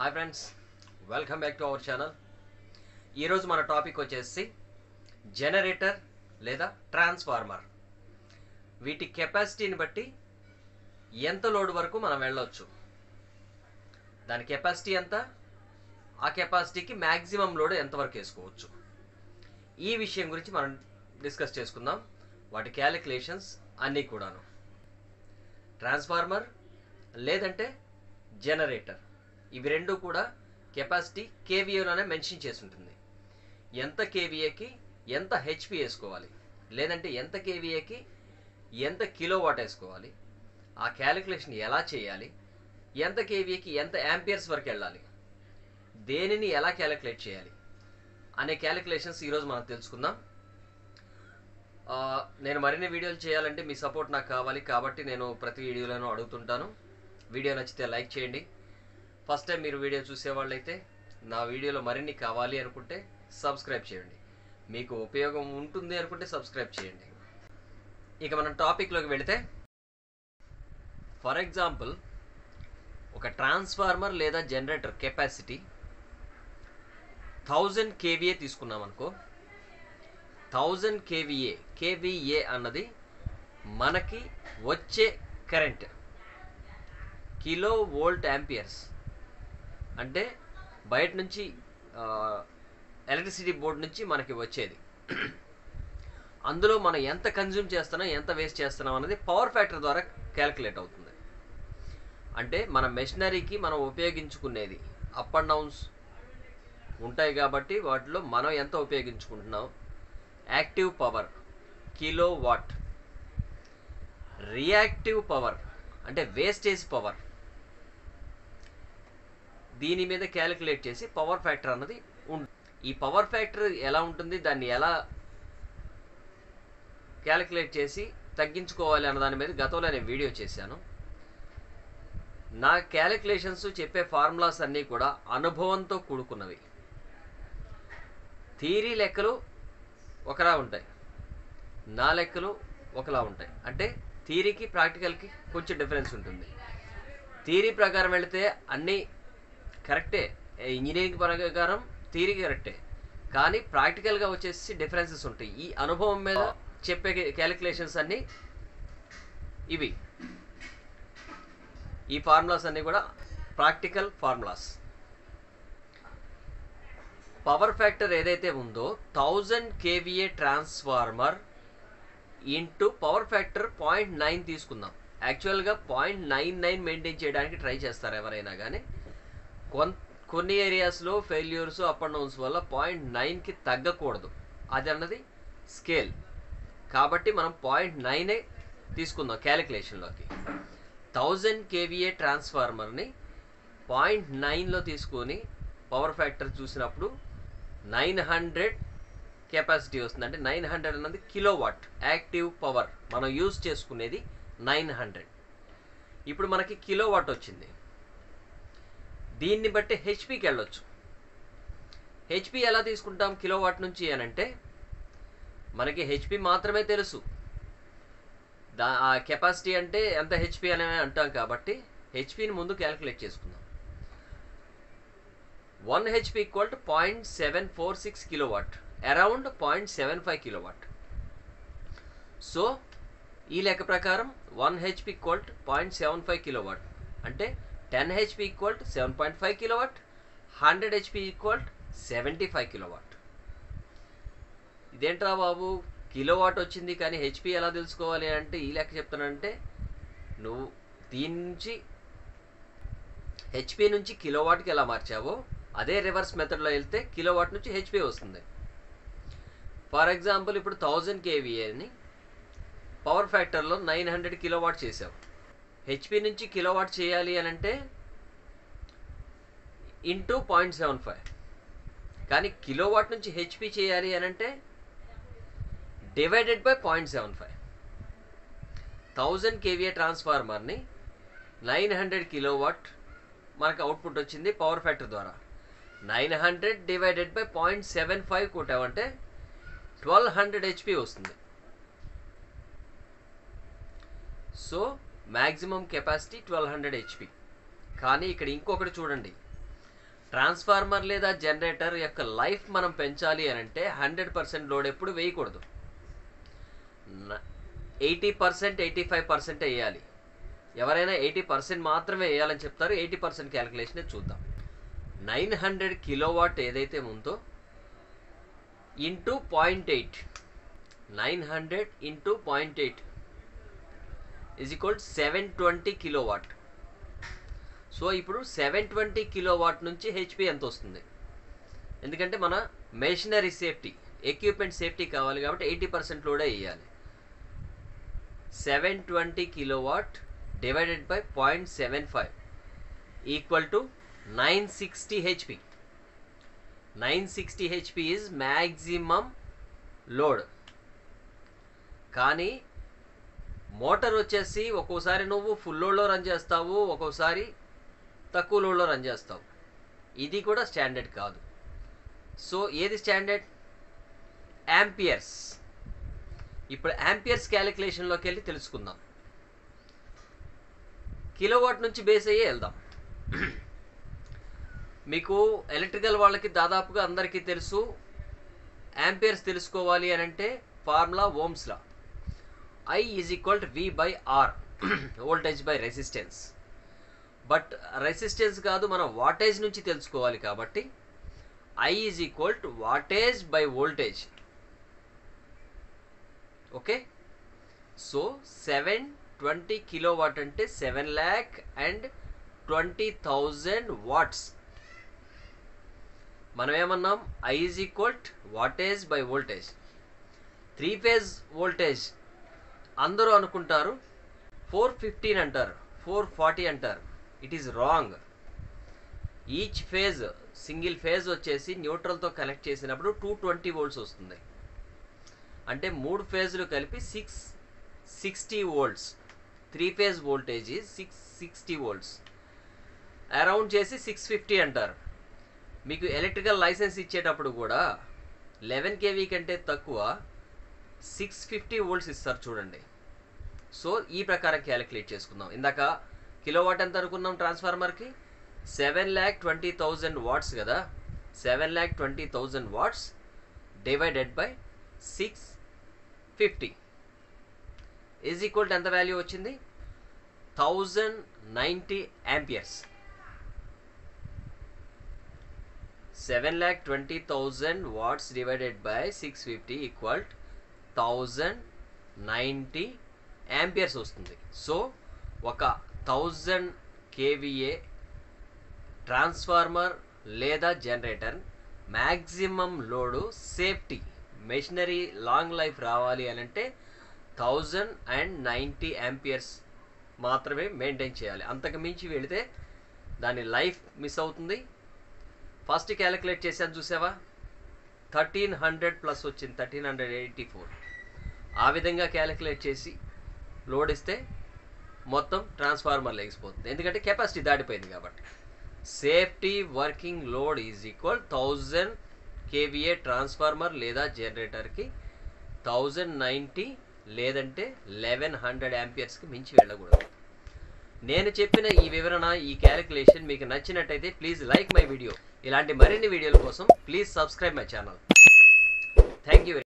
Hi friends, welcome back to our channel. ఈరోజు మన topic వచ్చేసి జనరేటర్ లేదా ట్రాన్స్ఫార్మర్. వీటి కెపాసిటీని బట్టి ఎంత లోడ్ వరకు మనం వెళ్ళవచ్చు, దాని కెపాసిటీ ఎంత, ఆ కెపాసిటీకి మ్యాక్సిమం లోడ్ ఎంతవరకు వేసుకోవచ్చు, ఈ విషయం గురించి మనం డిస్కస్ చేసుకుందాం. వాటి క్యాలిక్యులేషన్స్ అన్నీ కూడాను. ట్రాన్స్ఫార్మర్ లేదంటే జనరేటర్, ఇవి రెండు కూడా కెపాసిటీ కేవీఏలోనే మెన్షన్ చేసి ఉంటుంది. ఎంత కేవీఏకి ఎంత హెచ్పి వేసుకోవాలి, లేదంటే ఎంత కేవీఏకి ఎంత కిలోవాట్ వేసుకోవాలి, ఆ క్యాలిక్యులేషన్ ఎలా చేయాలి, ఎంత కేవీఏకి ఎంత యాంపియర్స్ వరకు వెళ్ళాలి, దేనిని ఎలా క్యాలిక్యులేట్ చేయాలి అనే క్యాలిక్యులేషన్స్ ఈరోజు మనం తెలుసుకుందాం. నేను మరిన్ని వీడియోలు చేయాలంటే మీ సపోర్ట్ నాకు కావాలి, కాబట్టి నేను ప్రతి వీడియోలోనూ అడుగుతుంటాను. వీడియో నచ్చితే లైక్ చేయండి. ఫస్ట్ టైం మీరు వీడియో చూసేవాళ్ళైతే నా వీడియోలో మరిన్ని కావాలి అనుకుంటే సబ్స్క్రైబ్ చేయండి. మీకు ఉపయోగం ఉంటుంది అనుకుంటే సబ్స్క్రైబ్ చేయండి. ఇక మనం టాపిక్లోకి వెళితే, ఫర్ ఎగ్జాంపుల్ ఒక ట్రాన్స్ఫార్మర్ లేదా జనరేటర్ కెపాసిటీ 1000 కేవీఏ తీసుకున్నాం అనుకో. 1000 కేవీఏ అన్నది మనకి వచ్చే కరెంట్ కిలో వోల్ట్ యాంపియర్స్. అంటే బయట నుంచి ఎలక్ట్రిసిటీ బోర్డు నుంచి మనకి వచ్చేది. అందులో మనం ఎంత కన్జ్యూమ్ చేస్తున్నాం, ఎంత వేస్ట్ చేస్తున్నాం అనేది పవర్ ఫ్యాక్టర్ ద్వారా క్యాలిక్యులేట్ అవుతుంది. అంటే మన మెషినరీకి మనం ఉపయోగించుకునేది అప్ అండ్ డౌన్స్ ఉంటాయి కాబట్టి వాటిలో మనం ఎంత ఉపయోగించుకుంటున్నాం. Active power kilo watt, reactive power అంటే వేస్టేజ్ పవర్, దీని మీద క్యాలిక్యులేట్ చేసి పవర్ ఫ్యాక్టర్ అన్నది ఉంటుంది. ఈ పవర్ ఫ్యాక్టర్ ఎలా ఉంటుంది, దాన్ని ఎలా క్యాలిక్యులేట్ చేసి తగ్గించుకోవాలి అన్న దాని మీద గతంలో నేను వీడియో చేశాను. నా క్యాలిక్యులేషన్స్ చెప్పే ఫార్ములాస్ అన్నీ కూడా అనుభవంతో కూడుకున్నవి. థియరీ లెక్కలు ఒకలా ఉంటాయి, నా లెక్కలు ఒకలా ఉంటాయి. అంటే థియరీకి ప్రాక్టికల్కి కొంచెం డిఫరెన్స్ ఉంటుంది. థియరీ ప్రకారం వెళితే అన్నీ కరెక్టే, ఇంజనీరింగ్ ప్రకారం థియరీ కరెక్టే, కానీ ప్రాక్టికల్గా వచ్చేసి డిఫరెన్సెస్ ఉంటాయి. ఈ అనుభవం మీద చెప్పే క్యాలిక్యులేషన్స్ అన్నీ ఇవి. ఈ ఫార్ములాస్ అన్నీ కూడా ప్రాక్టికల్ ఫార్ములాస్. పవర్ ఫ్యాక్టర్ ఏదైతే ఉందో 1000 kVA transformer into power factor 0.9 తీసుకుందాం. యాక్చువల్గా 0.99 మెయింటైన్ చేయడానికి ట్రై చేస్తారు ఎవరైనా, కానీ కొన్ని ఏరియాస్లో ఫెయిల్యూర్స్ అప్ అండ్ డౌన్స్ వల్ల 0.9కి తగ్గకూడదు. అది అన్నది స్కేల్, కాబట్టి మనం 0.9 తీసుకుందాం క్యాలిక్యులేషన్లోకి. 1000 కేవీఏ ట్రాన్స్ఫార్మర్ని 0.9లో తీసుకొని పవర్ ఫ్యాక్టర్ చూసినప్పుడు 900 కెపాసిటీ వస్తుంది. అంటే 900 అన్నది కిలోవాట్ యాక్టివ్ పవర్, మనం యూజ్ చేసుకునేది 900. ఇప్పుడు మనకి కిలోవాట్ వచ్చింది. దీన్ని బట్టి హెచ్పికి వెళ్ళొచ్చు. హెచ్పి ఎలా తీసుకుంటాం కిలోవాట్ నుంచి అని అంటే, మనకి హెచ్పి మాత్రమే తెలుసు. ఆ కెపాసిటీ అంటే ఎంత హెచ్పి అని అంటాం కాబట్టి హెచ్పిని ముందు క్యాలిక్యులేట్ చేసుకుందాం. 1 HP equal to 0.746 kilowatt, around 0.75 kilowatt. So ఈ లెక్క ప్రకారం 1 హెచ్పి ఈక్వల్ టు 0.75 కిలోవాట్, అంటే 10 HP equal to 7.5 kilowatt, 100 HP equal to 75 kilowatt. ఇదేంట్రా బాబు కిలోవాట్ వచ్చింది కానీ హెచ్పి ఎలా తెలుసుకోవాలి అంటే, ఈ లెక్క చెప్తానంటే, నువ్వు దీని నుంచి హెచ్పి నుంచి కిలోవాట్కి ఎలా మార్చావో అదే రివర్స్ మెథడ్లో వెళ్తే కిలోవాట్ నుంచి హెచ్పి వస్తుంది. ఫర్ ఎగ్జాంపుల్ ఇప్పుడు 1000 కేవీఏని పవర్ ఫ్యాక్టర్లో 900 కిలోవాట్ చేసావు. హెచ్పి నుంచి కిలోవాట్ చేయాలి అని అంటే ఇంటూ 0.75, కానీ కిలోవాట్ నుంచి హెచ్పి చేయాలి అని అంటే డివైడెడ్ బై 0.75. 1000 కేవీఏ ట్రాన్స్ఫార్మర్ని 900 కిలోవాట్ మనకు అవుట్పుట్ వచ్చింది పవర్ ఫ్యాక్టర్ ద్వారా. 900 డివైడెడ్ బై 0.75 కొట్టామంటే 1200 హెచ్పి వస్తుంది. So maximum capacity 1200 HP. కానీ ఇక్కడ ఇంకొకటి చూడండి, ట్రాన్స్ఫార్మర్ లేదా జనరేటర్ యొక్క లైఫ్ మనం పెంచాలి అని అంటే 100% లోడ్ ఎప్పుడు వేయకూడదు, 80% 85% వేయాలి. ఎవరైనా 80% మాత్రమే వేయాలని చెప్తారు. 80% క్యాలిక్యులేషన్ చూద్దాం. 900 కిలోవాట్ ఏదైతే ఉందో into 0.8, 900 into 0.8 is equal 720 kilowatt. So ఇప్పుడు 720 కిలోవాట్ నుంచి హెచ్పి ఎంత వస్తుంది? ఎందుకంటే మన మెషినరీ సేఫ్టీ, ఎక్విప్మెంట్ సేఫ్టీ కావాలి కాబట్టి 80% లోడే వేయాలి. 720 kilowatt divided by 0.75 equal to 960 HP. 960 HP is maximum load. కానీ మోటార్ వచ్చేసి ఒక్కోసారి నువ్వు ఫుల్ లోడ్లో రన్ చేస్తావు, ఒక్కోసారి తక్కువ లోడ్లో రన్ చేస్తావు. ఇది కూడా స్టాండర్డ్ కాదు. సో ఏది స్టాండర్డ్? యాంపియర్స్. ఇప్పుడు యాంపియర్స్ క్యాలిక్యులేషన్లోకి వెళ్ళి తెలుసుకుందాం. కిలోవాట్ నుంచి బేస్ అయ్యే వెళ్దాం. మీకు ఎలక్ట్రికల్ వాళ్ళకి దాదాపుగా అందరికీ తెలుసు, యాంపియర్స్ తెలుసుకోవాలి అని అంటే formula Ohm's law. I is equal to V by R, voltage by resistance. But resistance కాదు, మనం వాటేజ్ నుంచి తెలుసుకోవాలి కాబట్టి I is equal to wattage by voltage. Okay, so 720 kilowatt అంటే 7,20,000 వాట్స్. మనం ఏమన్నాం? I is equal to wattage by voltage. 3 phase voltage అందరూ అనుకుంటారు 415 అంటారు, 440 అంటారు. It is wrong. Each phase, single phase వచ్చేసి న్యూట్రల్తో కనెక్ట్ చేసినప్పుడు 220 వోల్ట్స్ వస్తుంది. అంటే 3 ఫేజ్లు కలిపి 660 volts. 3 phase voltage 660 volts. Around చేసి 650 అంటారు. మీకు ఎలక్ట్రికల్ లైసెన్స్ ఇచ్చేటప్పుడు కూడా 11 kV కంటే తక్కువ 650 వోల్ట్స్ ఇస్తారు చూడండి. సో ఈ ప్రకారం క్యాలిక్యులేట్ చేసుకుందాం. ఇందాక కిలోవాట్ ఎంత అనుకున్నాం ట్రాన్స్ఫార్మర్కి? 7,20,000 వాట్స్ కదా. 7,20,000 watts divided by 650 is equal to ఎంత వాల్యూ వచ్చింది? 1090 amperes. 7,20,000 watts divided by 650 equal 1090 amperes వస్తుంది. సో ఒక 1000 kVA ట్రాన్స్ఫార్మర్ లేదా generator maximum load safety, machinery long life రావాలి అని అంటే 1090 యాంపియర్స్ మాత్రమే మెయింటైన్ చేయాలి. అంతకు మించి వెళితే దాని లైఫ్ మిస్ అవుతుంది. ఫస్ట్ క్యాలిక్యులేట్ చేశాను చూసావా, 1300 ప్లస్ వచ్చింది, 1384. ఆ విధంగా క్యాలిక్యులేట్ చేసి లోడ్ ఇస్తే మొత్తం ట్రాన్స్ఫార్మర్ లేకపోతుంది, ఎందుకంటే కెపాసిటీ దాటిపోయింది కాబట్టి. Safety working load is equal 1000 kVA transformer లేదా జనరేటర్కి 1090 లేదంటే 1100 యాంపియర్స్కి మించి వెళ్ళకూడదు. నేను చెప్పిన ఈ వివరణ, ఈ క్యాలిక్యులేషన్ మీకు నచ్చినట్టయితే ప్లీజ్ లైక్ మై వీడియో. ఇలాంటి మరిన్ని వీడియోల కోసం please subscribe my channel. Thank you.